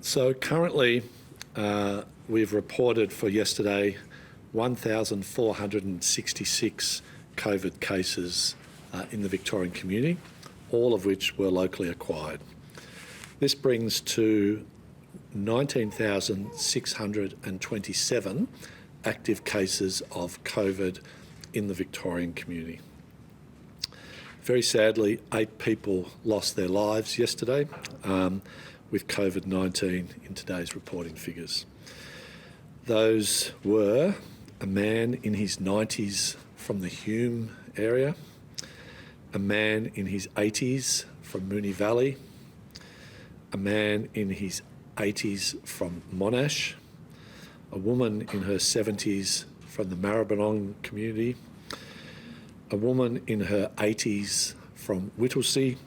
So currently, we've reported for yesterday 1,466 COVID cases in the Victorian community, all of which were locally acquired. This brings to 19,627 active cases of COVID in the Victorian community. Very sadly, 8 people lost their lives yesterday with COVID-19 in today's reporting figures. Those were a man in his 90s from the Hume area, a man in his 80s from Moonee Valley, a man in his 80s from Monash, a woman in her 70s from the Maribyrnong community, a woman in her 80s from Whittlesea,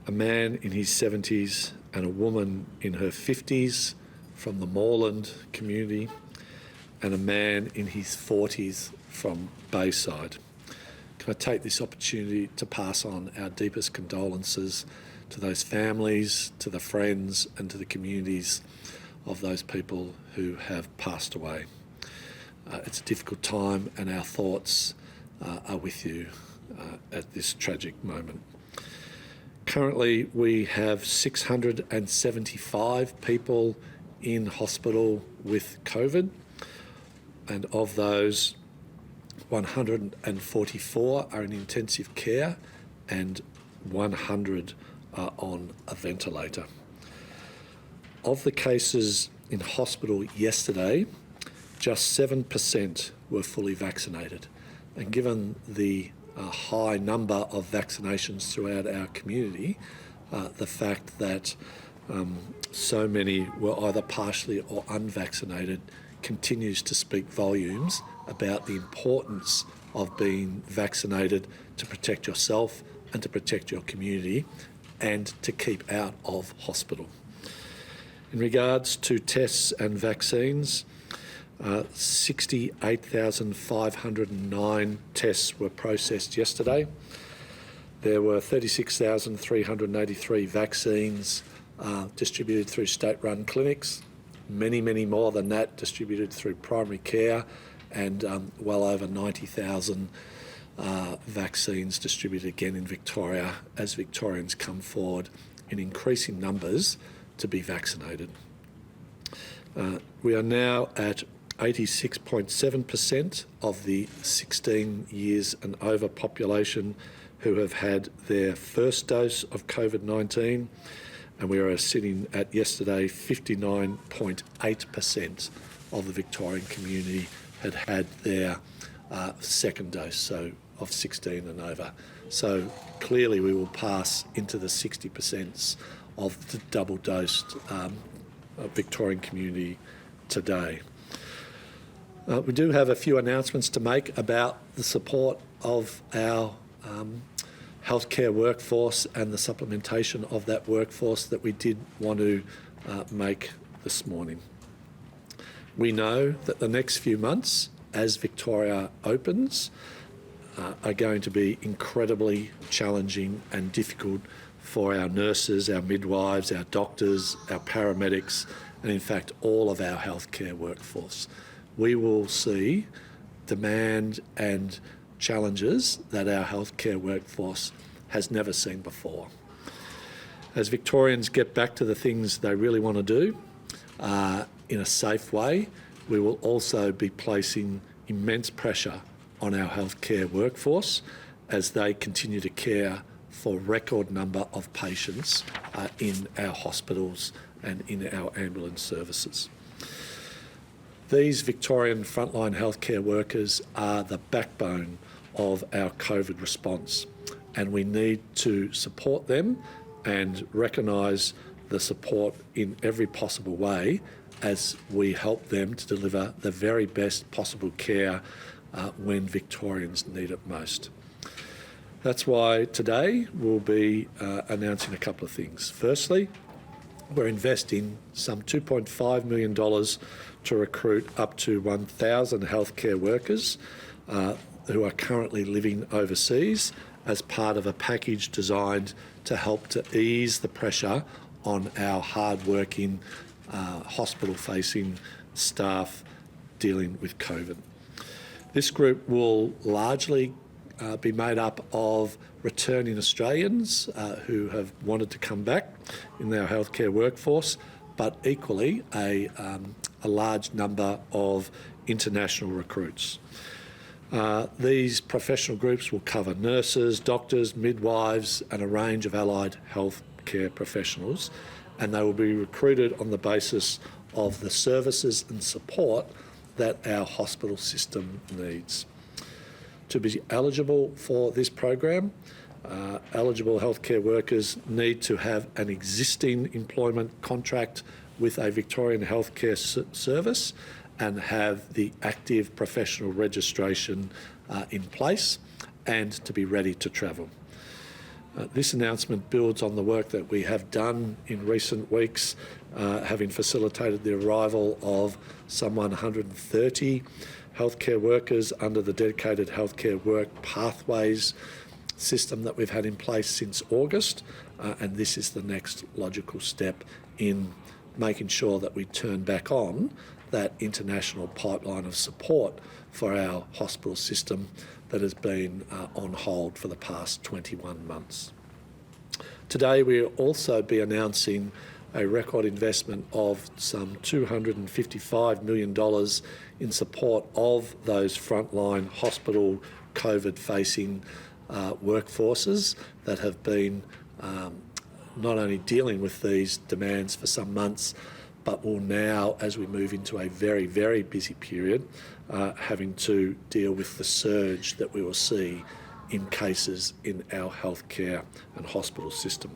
a man in his 70s and a woman in her 50s from the Moreland community, and a man in his 40s from Bayside. Can I take this opportunity to pass on our deepest condolences to those families, to the friends and to the communities of those people who have passed away. It's a difficult time and our thoughts are with you at this tragic moment. Currently, we have 675 people in hospital with COVID, and of those, 144 are in intensive care and 100 are on a ventilator. Of the cases in hospital yesterday, just 7% were fully vaccinated. And given the high number of vaccinations throughout our community, the fact that so many were either partially or unvaccinated continues to speak volumes about the importance of being vaccinated to protect yourself and to protect your community and to keep out of hospital. In regards to tests and vaccines, 68,509 tests were processed yesterday. There were 36,383 vaccines distributed through state-run clinics, many more than that distributed through primary care, and well over 90,000 vaccines distributed again in Victoria as Victorians come forward in increasing numbers to be vaccinated. We are now at 86.7% of the 16 years and over population who have had their first dose of COVID-19, and we are sitting at yesterday 59.8% of the Victorian community had had their second dose, so of 16 and over. So clearly we will pass into the 60% of the double-dosed Victorian community today. We do have a few announcements to make about the support of our healthcare workforce and the supplementation of that workforce that we did want to make this morning. We know that the next few months, as Victoria opens, are going to be incredibly challenging and difficult for our nurses, our midwives, our doctors, our paramedics, and in fact all of our healthcare workforce. We will see demand and challenges that our healthcare workforce has never seen before. As Victorians get back to the things they really want to do in a safe way, we will also be placing immense pressure on our healthcare workforce as they continue to care for a record number of patients in our hospitals and in our ambulance services. These Victorian frontline healthcare workers are the backbone of our COVID response, and we need to support them and recognise the support in every possible way as we help them to deliver the very best possible care when Victorians need it most. That's why today we'll be announcing a couple of things. Firstly, we're investing some $2.5 million to recruit up to 1,000 healthcare workers who are currently living overseas as part of a package designed to help to ease the pressure on our hard-working, hospital-facing staff dealing with COVID. This group will largely be made up of returning Australians who have wanted to come back in our healthcare workforce, but equally a large number of international recruits. These professional groups will cover nurses, doctors, midwives and a range of allied healthcare professionals, and they will be recruited on the basis of the services and support that our hospital system needs. To be eligible for this program, eligible healthcare workers need to have an existing employment contract with a Victorian healthcare service and have the active professional registration in place and to be ready to travel. This announcement builds on the work that we have done in recent weeks, having facilitated the arrival of some 130 healthcare workers under the dedicated healthcare work pathways system that we've had in place since August, and this is the next logical step in making sure that we turn back on that international pipeline of support for our hospital system that has been on hold for the past 21 months. Today we'll also be announcing a record investment of some $255 million in support of those frontline hospital COVID-facing workforces that have been not only dealing with these demands for some months, but will now, as we move into a very, very busy period, having to deal with the surge that we will see in cases in our healthcare and hospital system.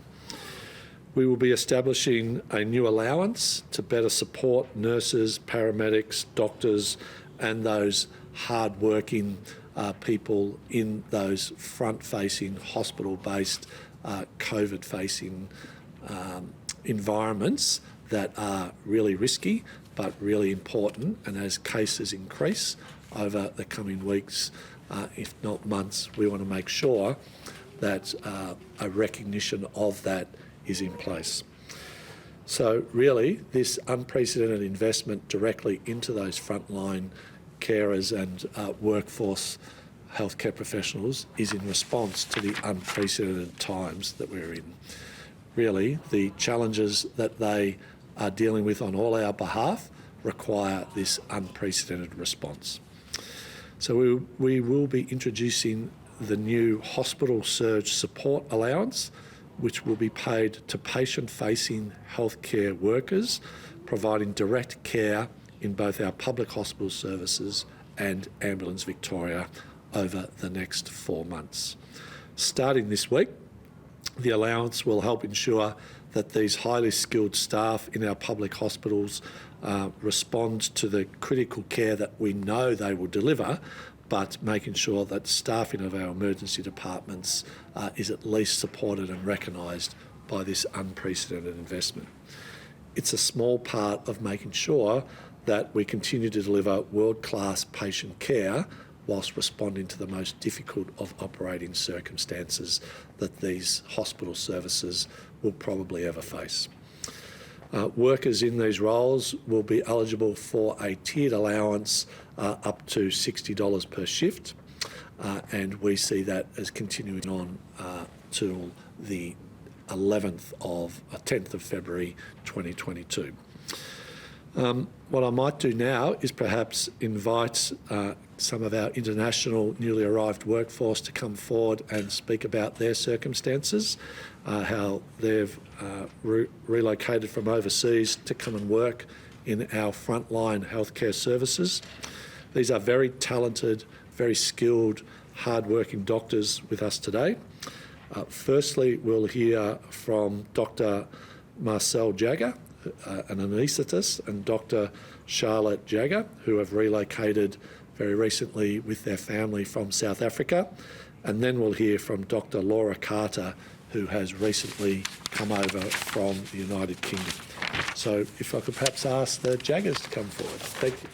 We will be establishing a new allowance to better support nurses, paramedics, doctors, and those hard-working people in those front-facing, hospital-based, COVID-facing environments that are really risky but really important, and as cases increase over the coming weeks, if not months, we want to make sure that a recognition of that is in place. So really, this unprecedented investment directly into those frontline carers and workforce healthcare professionals is in response to the unprecedented times that we're in. Really, the challenges that they are dealing with on all our behalf require this unprecedented response. So we will be introducing the new Hospital Surge Support Allowance, which will be paid to patient-facing healthcare workers, providing direct care in both our public hospital services and Ambulance Victoria over the next 4 months. Starting this week, the allowance will help ensure that these highly skilled staff in our public hospitals respond to the critical care that we know they will deliver, but making sure that staffing of our emergency departments is at least supported and recognised by this unprecedented investment. It's a small part of making sure that we continue to deliver world-class patient care whilst responding to the most difficult of operating circumstances that these hospital services will probably ever face. Workers in these roles will be eligible for a tiered allowance up to $60 per shift, and we see that as continuing on till the 10th of February 2022. What I might do now is perhaps invite some of our international newly arrived workforce to come forward and speak about their circumstances, how they've relocated from overseas to come and work in our frontline healthcare services. These are very talented, very skilled, hard-working doctors with us today. Firstly, we'll hear from Dr. Marcel Jagger, an anaesthetist, and Dr. Charlotte Jagger, who have relocated very recently with their family from South Africa. And then we'll hear from Dr. Laura Carter, who has recently come over from the United Kingdom. So if I could perhaps ask the Jaggers to come forward. Thank you.